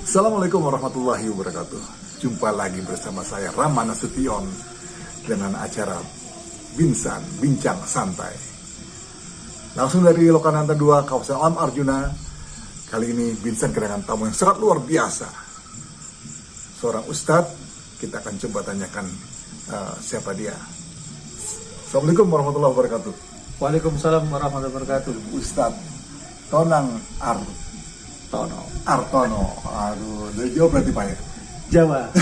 Assalamualaikum warahmatullahi wabarakatuh. Jumpa lagi bersama saya Rama Nasution dengan acara Bincang Santai. Langsung dari Lokananta 2, kawasan Alam Arjuna. Kali ini Binsan kedatangan tamu yang sangat luar biasa. Seorang ustadz, kita akan coba tanyakan siapa dia. Assalamualaikum warahmatullahi wabarakatuh. Waalaikumsalam warahmatullahi wabarakatuh. Ustadz Tonang Artono. Aduh, dari Jawa berarti Pak ya? Jawa.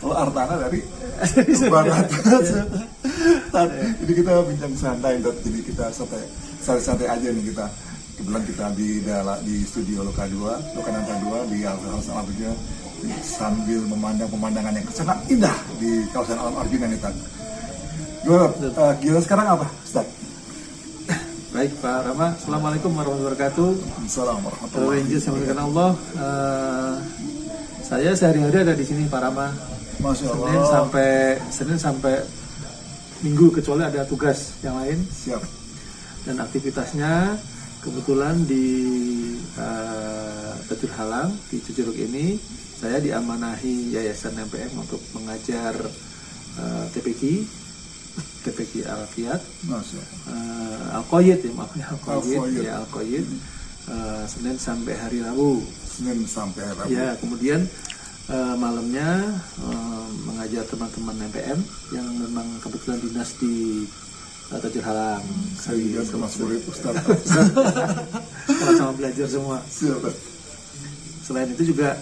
Kalau Artana dari Barat. Jadi kita bincang santai, jadi kita santai aja nih kita. Kebetulan kita di studio Lokananta 2 di kawasan Alam Arjuna sambil memandang pemandangan yang sangat indah di kawasan Alam Arjuna nih, Tan. Gila sekarang apa, Ustaz? Baik Pak Rama, Assalamualaikum warahmatullahi wabarakatuh. Assalamualaikum warahmatullahi wabarakatuh. Allah. Saya sehari-hari ada di sini Pak Rama. Masya Allah. Senin sampai Minggu, kecuali ada tugas yang lain. Siap. Dan aktivitasnya kebetulan di Tajur Halang di Cijeruk ini saya diamanahi Yayasan MPM untuk mengajar TPQ Al-Qiyat, Al-Qoyid ya maafnya, Al-Qoyid Senin sampai hari Rabu. Ya, kemudian malamnya mengajar teman-teman MPM yang memang kebetulan dinas di Tajur Halang. Saya termasuk murid Ustaz. Sama belajar semua. Siap. Selain itu juga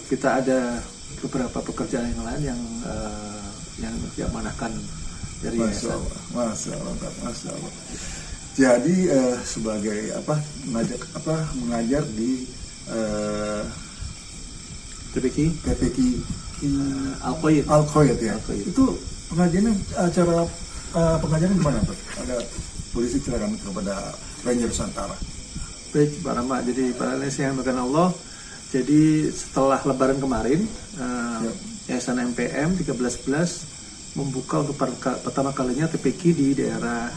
kita ada beberapa pekerjaan yang lain yang diamanahkan dari Masya Allah. Jadi sebagai mengajar di TPQ Al-Qoyid ya. Itu pengajiannya pengajaran gimana Pak? Ada polisi silakan kepada Ranger Nusantara. Baik Pak Rama, jadi para yang bukan Allah. Jadi setelah Lebaran kemarin, Yayasan MPM 1311 membuka untuk pertama kalinya TPQ di daerah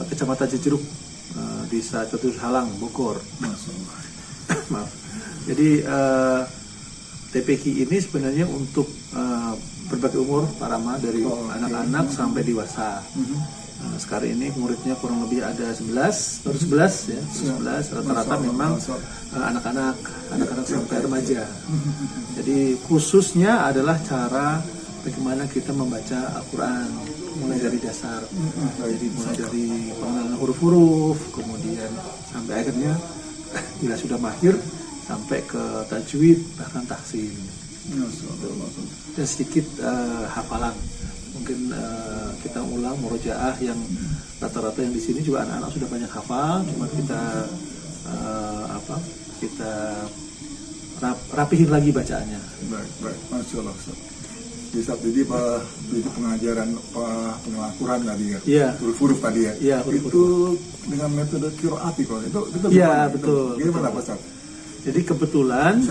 Kecamatan Cijeruk, Desa Tajur Halang, Bogor. Maaf. Jadi TPQ ini sebenarnya untuk berbagai umur Pak Rama, dari anak-anak sampai dewasa. Sekarang ini muridnya kurang lebih ada 11 ya, 11 rata-rata memang anak-anak sampai remaja. Jadi khususnya adalah cara bagaimana kita membaca Al-Quran mulai dari dasar, jadi mulai dari pengenalan huruf-huruf, kemudian sampai akhirnya bila sudah mahir sampai ke tajwid bahkan tahsin. Dan sedikit hafalan. Mungkin kita ulang murojaah yang rata-rata yang di sini juga anak-anak sudah banyak hafal, cuma kita rapihin lagi bacaannya. Baik, Masya Allah. Jadi pengajaran pengakuran tadi ya, huruf-huruf tadi ya. Iya, itu dengan metode qiraati kalau itu iya, betul. Gimana Pak Ustaz? Jadi kebetulan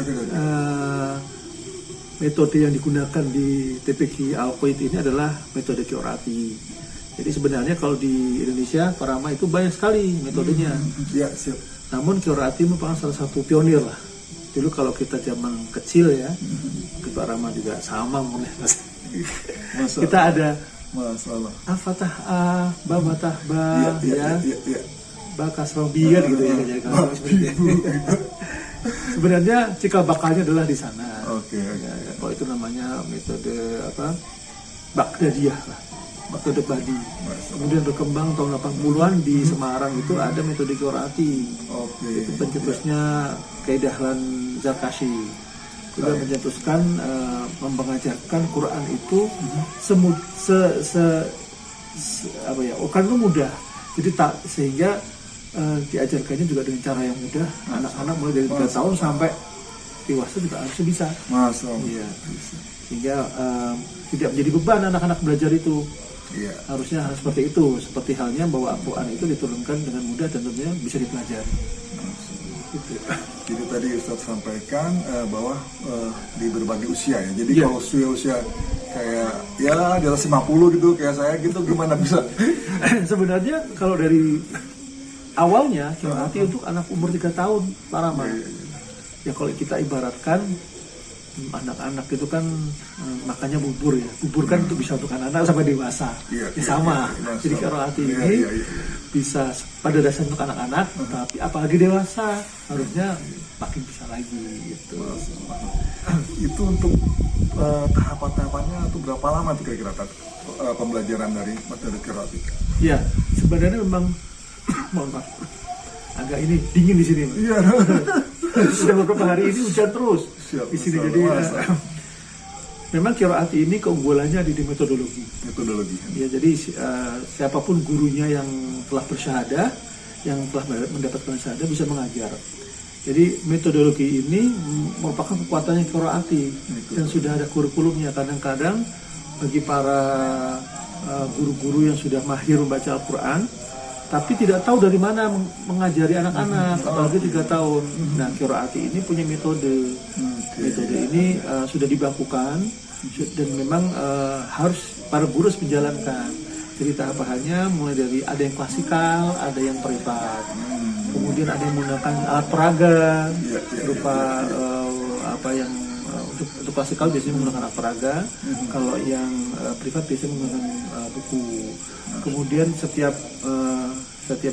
metode yang digunakan di TPQ Al-Qoyid ini adalah metode qiraati. Jadi sebenarnya kalau di Indonesia Pak Rama itu banyak sekali metodenya. Iya, siap. Namun qiraati merupakan salah satu pionir lah. Dulu kalau kita zaman kecil ya, Pak Rama juga sama mulai. Kita ada Al-Fatah A, Ba Matah Ba, Ba Kasroh Biar gitu ya. Sebenarnya cikal bakalnya adalah di sana. Kalau itu namanya metode Baghdadiyah lah, metode Badi. Kemudian berkembang tahun 80-an di Semarang itu ada metode qiraati. Itu pencetusnya Kiai Dahlan Zarkashi. Juga mencetuskan mengajarkan Quran itu kan itu mudah. Jadi sehingga diajarkannya juga dengan cara yang mudah. Anak-anak mulai dari 3 tahun sampai dewasa juga harus bisa. Iya. Sehingga tidak menjadi beban anak-anak belajar itu. Iya. Harusnya harus seperti itu. Seperti halnya bahwa Al-Quran itu diturunkan dengan mudah dan tentunya bisa dipelajari. Gitu. Jadi tadi Ustadz sampaikan bahwa di berbagai usia ya. Jadi kalau usia kayak ya di atas 50 gitu kayak saya gitu gimana bisa? Sebenarnya kalau dari awalnya qiraati untuk anak umur 3 tahun Pak Rama. Ya kalau kita ibaratkan anak-anak itu kan makannya bubur ya. Bubur kan untuk bisa untuk anak-anak sampai dewasa. Iya, Ya sama. iya, Jadi qiraat ini iya. bisa pada dasarnya untuk anak-anak, tapi apalagi dewasa harusnya makin bisa lagi gitu. Itu untuk tahapan-tahapannya itu berapa lama tuh kira-kira pembelajaran dari metode qiraat itu? Ya, sebenarnya memang mohon maaf, agak ini dingin di sini. Iya. Sudah beberapa hari ini hujan terus di sini. Jadi memang qiraat ini keunggulannya di metodologi. Ya, jadi siapapun gurunya yang telah bersyahadah, yang telah mendapatkan syahadah bisa mengajar. Jadi metodologi ini merupakan kekuatannya qiraati dan sudah ada kurikulumnya. Kadang-kadang bagi para guru-guru yang sudah mahir membaca Al-Quran, tapi tidak tahu dari mana mengajari anak-anak, apalagi 3 tahun. Nah, qiraati ini punya metode. Metode ini sudah dibakukan dan memang harus para guru harus menjalankan. Jadi tahapannya mulai dari ada yang klasikal, ada yang privat, kemudian ada yang menggunakan alat peraga berupa untuk klasikal biasanya menggunakan alat peraga, kalau yang privat biasanya menggunakan buku. Kemudian setiap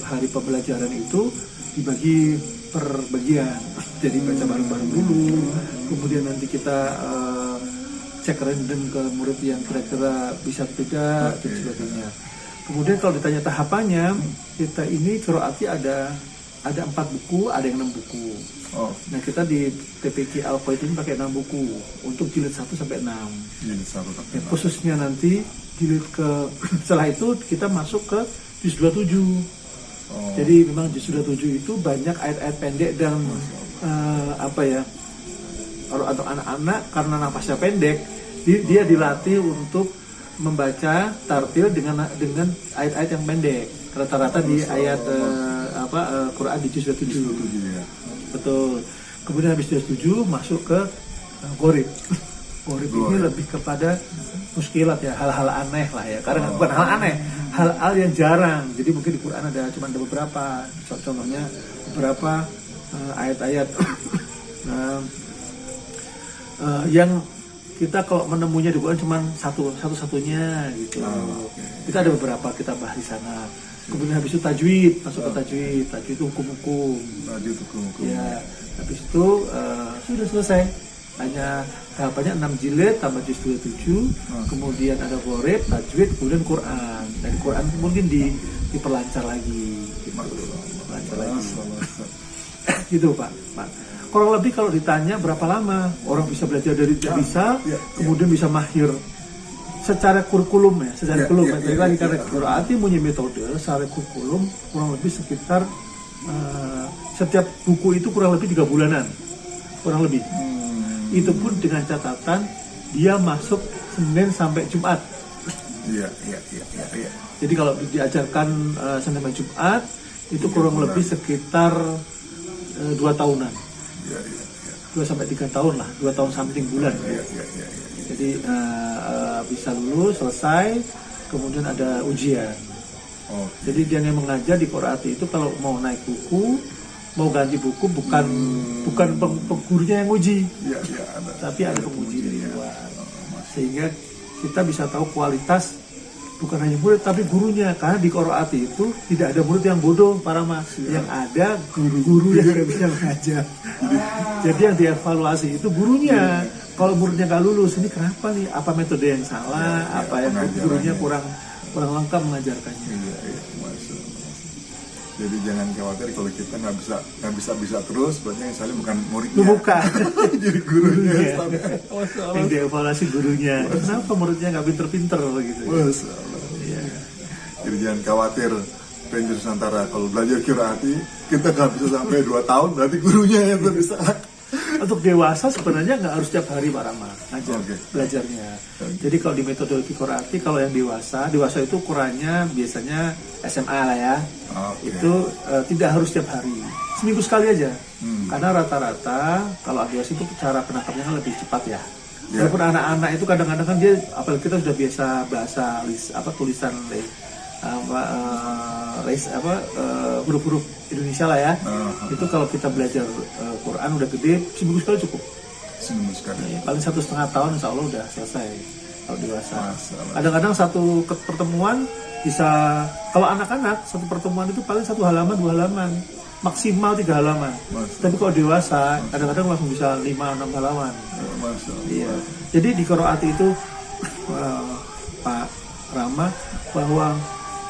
hari pembelajaran itu dibagi per bagian. Jadi baca bareng-bareng dulu, kemudian nanti kita cek random ke murid yang kira-kira bisa tidak dan sebagainya. Kemudian kalau ditanya tahapannya, kita ini qiraati ada 4 buku, ada yang 6 buku. Nah, kita di TPQ Al-Qaid ini pakai 6 buku untuk jilid 1 sampai 6. Ya, khususnya nanti jilid setelah itu kita masuk ke juz 27. Jadi memang juz 27 itu banyak ayat-ayat pendek dan kalau untuk anak-anak karena nafasnya pendek, dia dilatih untuk membaca tartil dengan ayat-ayat yang pendek. Rata-rata di ayat Quran di juz 27. Betul. Kemudian habis juz 7 masuk ke Qorib. Qorib ini lebih kepada muskilat ya, hal-hal aneh lah ya. Karena bukan hal aneh, hal-hal yang jarang. Jadi mungkin di Quran ada beberapa. Contohnya beberapa ayat-ayat yang kita kalau menemunya di Quran cuma satu-satunya gitu. Kita ada beberapa kita bahas di sana. Kemudian habis itu tajwid, masuk ke tajwid itu hukum-hukum. Ya, habis itu sudah selesai. Hanya tahapannya 6 jilid tambah juz 27, kemudian ada qorib, tajwid, kemudian Quran. Dari Quran mungkin diperlancar lagi. Gitu Pak. Kurang lebih kalau ditanya berapa lama orang bisa belajar dari tidak bisa, kemudian bisa mahir secara kurikulum ya, karena qiraati punya metode secara kurikulum kurang lebih sekitar setiap buku itu kurang lebih 3 bulanan, kurang lebih. Itu pun dengan catatan dia masuk Senin sampai Jumat. Iya. Jadi kalau diajarkan Senin sampai Jumat itu kurang lebih sekitar 2 tahunan. 2 sampai 3 tahun lah, 2 tahun something bulan. Jadi bisa lulus, selesai, kemudian ada ujian. Jadi dia yang mengajar di qiraati itu kalau mau naik buku, mau ganti buku bukan gurunya yang uji, tapi ada penguji dari luar. Sehingga kita bisa tahu kualitas bukan hanya murid tapi gurunya, karena di qiraati itu tidak ada murid yang bodoh para mas, yang ada guru-guru yang tidak bisa mengajar. Jadi yang dievaluasi itu gurunya. Kalau muridnya nggak lulus, ini kenapa nih? Apa metode yang salah? Apa yang gurunya kurang lengkap mengajarkannya? Jadi jangan khawatir kalau kita nggak bisa terus, berarti misalnya bukan muridnya. Bukan. Jadi gurunya. Yang dievaluasi gurunya. Kenapa muridnya nggak pinter-pinter begitu? Jadi jangan khawatir. Ranger Nusantara kalau belajar qiraati kita nggak bisa sampai 2 tahun, berarti gurunya yang bisa. Untuk dewasa sebenarnya nggak harus setiap hari Pak Rama ngajar belajarnya. Jadi kalau di metodologi qiraati, kalau yang dewasa itu ukurannya biasanya SMA lah ya. Itu tidak harus setiap hari, seminggu sekali aja. Karena rata-rata kalau dewasa itu cara penangkapnya lebih cepat ya. Walaupun anak-anak itu kadang-kadang kan dia, apalagi kita sudah biasa bahasa tulisan huruf-huruf Indonesia lah ya. Itu kalau kita belajar Quran udah gede, seminggu sekali cukup. Seminggu sekali. Ya, paling 1,5 tahun insya Allah udah selesai kalau dewasa. Masalah. Kadang-kadang satu pertemuan bisa, kalau anak-anak satu pertemuan itu paling 1 halaman 2 halaman, maksimal 3 halaman. Tapi kalau dewasa kadang-kadang langsung bisa 5-6 halaman. Iya. Jadi di Qiraati itu Pak Rama, bahwa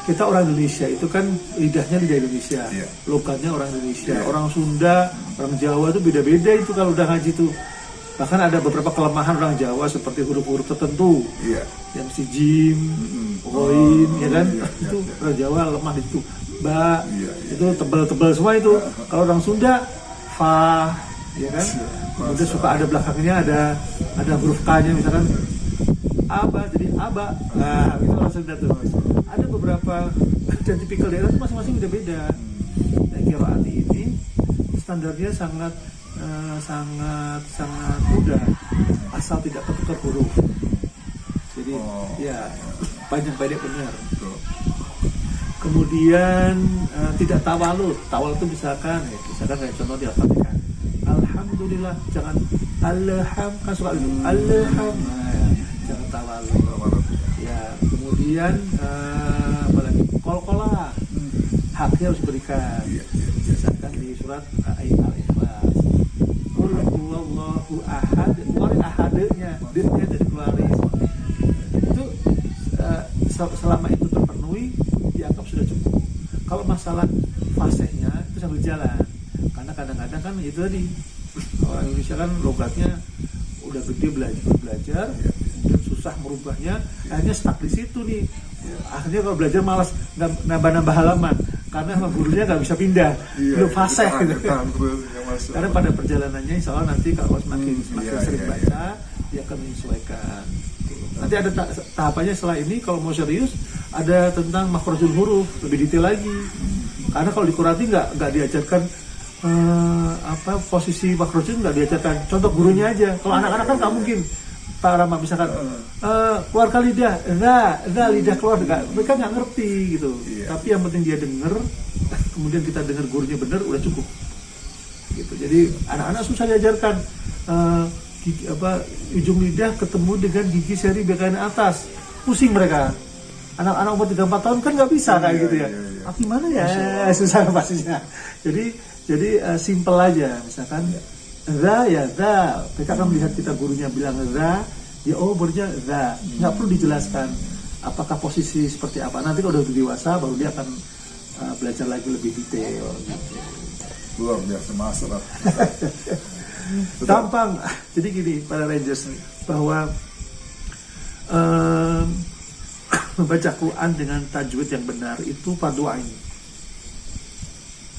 kita orang Indonesia itu kan lidahnya lidah Indonesia, logatnya orang Indonesia, orang Sunda, orang Jawa itu beda-beda itu kalau udah ngaji tuh. Bahkan ada beberapa kelemahan orang Jawa seperti huruf-huruf tertentu, yang si jim, koin, ya kan, itu orang Jawa lemah di situ. Ba, itu tebal-tebal semua itu. Kalau orang Sunda, fa, ya kan, kemudian suka ada belakangnya ada huruf k-nya misalkan. Aba jadi aba, nah itu orang Sunda tuh. Ada beberapa dan tipikal daerah itu masing-masing beda-beda. Nah, Qiraati ini standarnya sangat mudah, asal tidak ketukar huruf. Jadi ya panjang pendek benar. Kemudian tidak tawalut. Tawal itu misalkan kayak contoh di Al-Fatihah. Alhamdulillah, jangan alham, kan suka itu alham. Jangan tawalut. Ya, kemudian apalagi kol-kolah, haknya harus diberikan. Misalkan di surat Al-Ikhlas, Qul huwallahu ahad, keluarin ahadnya, dia itu dikeluarin. Itu selama itu terpenuhi dianggap sudah cukup. Kalau masalah fasihnya itu sambil jalan, karena kadang-kadang kan itu tadi orang Indonesia kan logatnya udah gede belajar dan susah merubahnya, akhirnya stuck di situ nih. Akhirnya kalau belajar malas nambah-nambah halaman karena gurunya nggak bisa pindah, belum fasih gitu. Karena pada perjalanannya insya Allah nanti kalau semakin sering baca dia akan menyesuaikan. Nanti ada tahapannya setelah ini, kalau mau serius ada tentang makhrajul huruf, lebih detail lagi. Karena kalau di Qiraati nggak diajarkan posisi makhrajul, nggak diajarkan. Contoh gurunya aja. Kalau anak-anak kan nggak mungkin. Pak Rama misalkan keluarkan lidah, lidah keluar, mereka nggak ngerti gitu. Tapi yang penting dia dengar, kemudian kita dengar gurunya benar, udah cukup. Gitu. Jadi anak-anak susah diajarkan. Ujung lidah ketemu dengan gigi seri bagian atas, pusing mereka. Anak-anak umur 3-4 tahun kan nggak bisa kayak gitu ya. Gimana ya, susah pastinya. Jadi simple aja, misalkan za ya za. Mereka akan melihat kita gurunya bilang za, ya berarti za. Nggak perlu dijelaskan apakah posisi seperti apa. Nanti kalau udah dewasa baru dia akan belajar lagi lebih detail. Luar biasa masalah. Gampang. Jadi gini para Rangers, bahwa membaca Quran dengan tajwid yang benar itu fardu ain.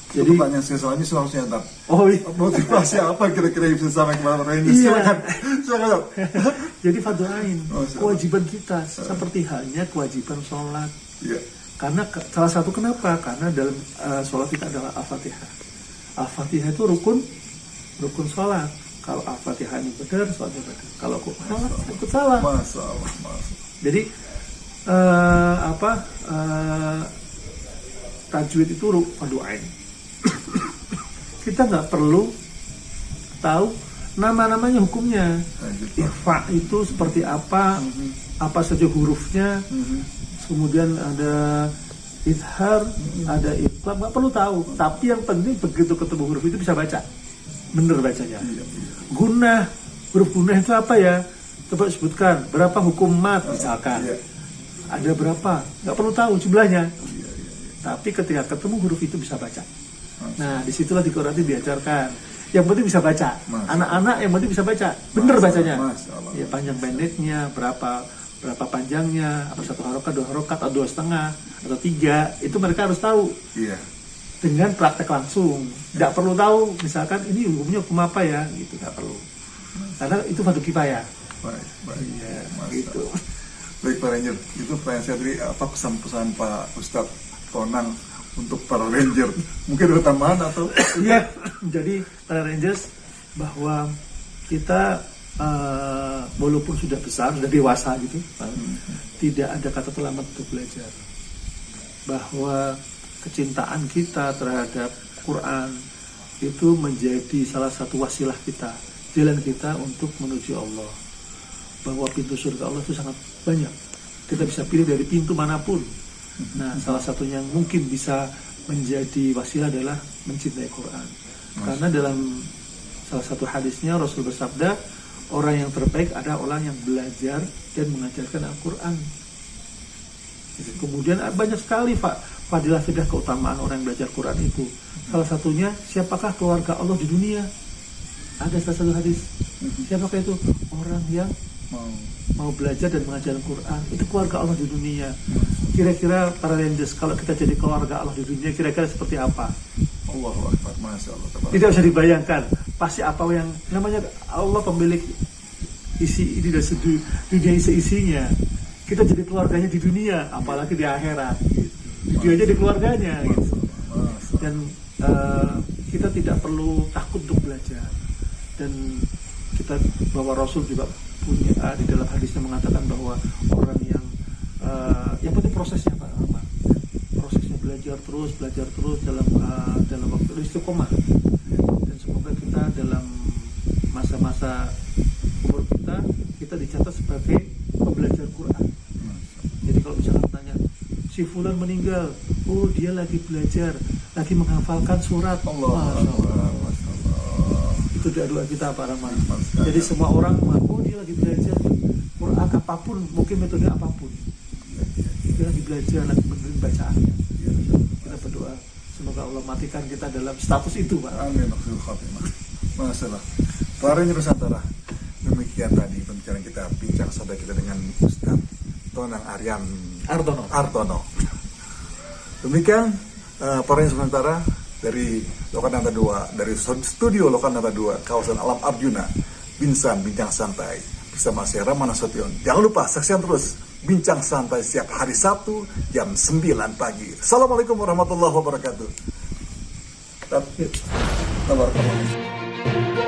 Jadi pertanyaan saya soalnya seharusnya tak. Motivasi apa kira-kira yang bisa disampaikan kepada Rangers? Silakan. Jadi fardu ain, kewajiban kita seperti halnya kewajiban sholat. Karena salah satu kenapa? Karena dalam sholat kita adalah Al-Fatihah. Al-Fatihah itu rukun sholat. Kalau Al-Fatihah ini benar, sholatnya benar. Kalau sholat ikut salah. Masalah. Jadi tajwid itu fardu ain. Kita nggak perlu tahu nama-namanya, hukumnya. Ikhfa itu seperti apa saja hurufnya. Kemudian ada izhar, ada iqlab, nggak perlu tahu. Tapi yang penting begitu ketemu huruf itu bisa baca, bener bacanya. Gunnah, huruf gunnah itu apa ya? Coba sebutkan berapa hukum mat misalkan. Ada berapa? Nggak perlu tahu jumlahnya. Tapi ketika ketemu huruf itu bisa baca. Nah, disitulah di Quran diajarkan. Yang penting bisa baca. Anak-anak yang penting bisa baca, bener bacanya. Ya panjang pendeknya, berapa panjangnya, apa 1 harokat, 2 harokat, atau 2,5 atau 3, itu mereka harus tahu. Dengan praktek langsung. Tidak perlu tahu misalkan ini hukumnya hukum apa ya, gitu, nggak perlu. Karena itu fardu kifayah. Baik. Gitu. Baik Pak Ranger, itu pertanyaan saya tadi, apa pesan-pesan Pak Ustadz Tonang untuk para Ranger? Mungkin ada tambahan atau? Iya, jadi para Rangers, bahwa kita walaupun sudah besar, sudah dewasa gitu, tidak ada kata terlambat untuk belajar. Bahwa kecintaan kita terhadap Quran itu menjadi salah satu wasilah kita, jalan kita untuk menuju Allah. Bahwa pintu surga Allah itu sangat banyak. Kita bisa pilih dari pintu manapun. Nah, salah satunya yang mungkin bisa menjadi wasilah adalah mencintai Quran. Karena dalam salah satu hadisnya Rasul bersabda, orang yang terbaik adalah orang yang belajar dan mengajarkan Al-Quran. Kemudian banyak sekali fadilah-fadilah keutamaan orang yang belajar Quran itu. Salah satunya, siapakah keluarga Allah di dunia? Ada salah satu hadis. Siapakah itu? Orang yang mau belajar dan mengajarkan Quran. Itu keluarga Allah di dunia. Kira-kira para Rangers, kalau kita jadi keluarga Allah di dunia, kira-kira seperti apa? Allahu Akbar, Masya Allah. Tidak bisa dibayangkan. Pasti apa yang namanya Allah pemilik isi ini dan dunia isi-isinya. Kita jadi keluarganya di dunia, apalagi di akhirat. Gitu. Dia jadi keluarganya. Gitu. Dan kita tidak perlu takut untuk belajar. Dan kita bahwa Rasul juga punya di dalam hadisnya mengatakan bahwa orang yang penting prosesnya Pak Rahman. Prosesnya belajar terus dalam waktu istiqomah. Dan semoga kita dalam masa-masa umur kita dicatat sebagai pembelajar Quran. Jadi kalau misalkan tanya, si fulan meninggal, oh dia lagi belajar, lagi menghafalkan surat. Masya Allah. Itu doa kita Pak Rahman. Jadi semua orang mengaku dia lagi belajar Quran apapun, mungkin metode apapun. Dia lagi belajar, lagi benerin bacaannya. Kita berdoa semoga Allah matikan kita dalam status itu Pak. Amin. Masalah. Para Nusantara, demikian tadi pembicaraan kita, bincang saudara kita dengan Ustaz Tonang Artono. Demikian para Nusantara dari Lokananta 2, dari studio Lokananta 2, kawasan Alam Arjuna, Binsan Bincang Santai bersama saya Ramana Sotion. Jangan lupa saksikan terus Bincang Santai setiap hari Sabtu jam 9 pagi. Assalamualaikum warahmatullahi wabarakatuh. Tabarakallah.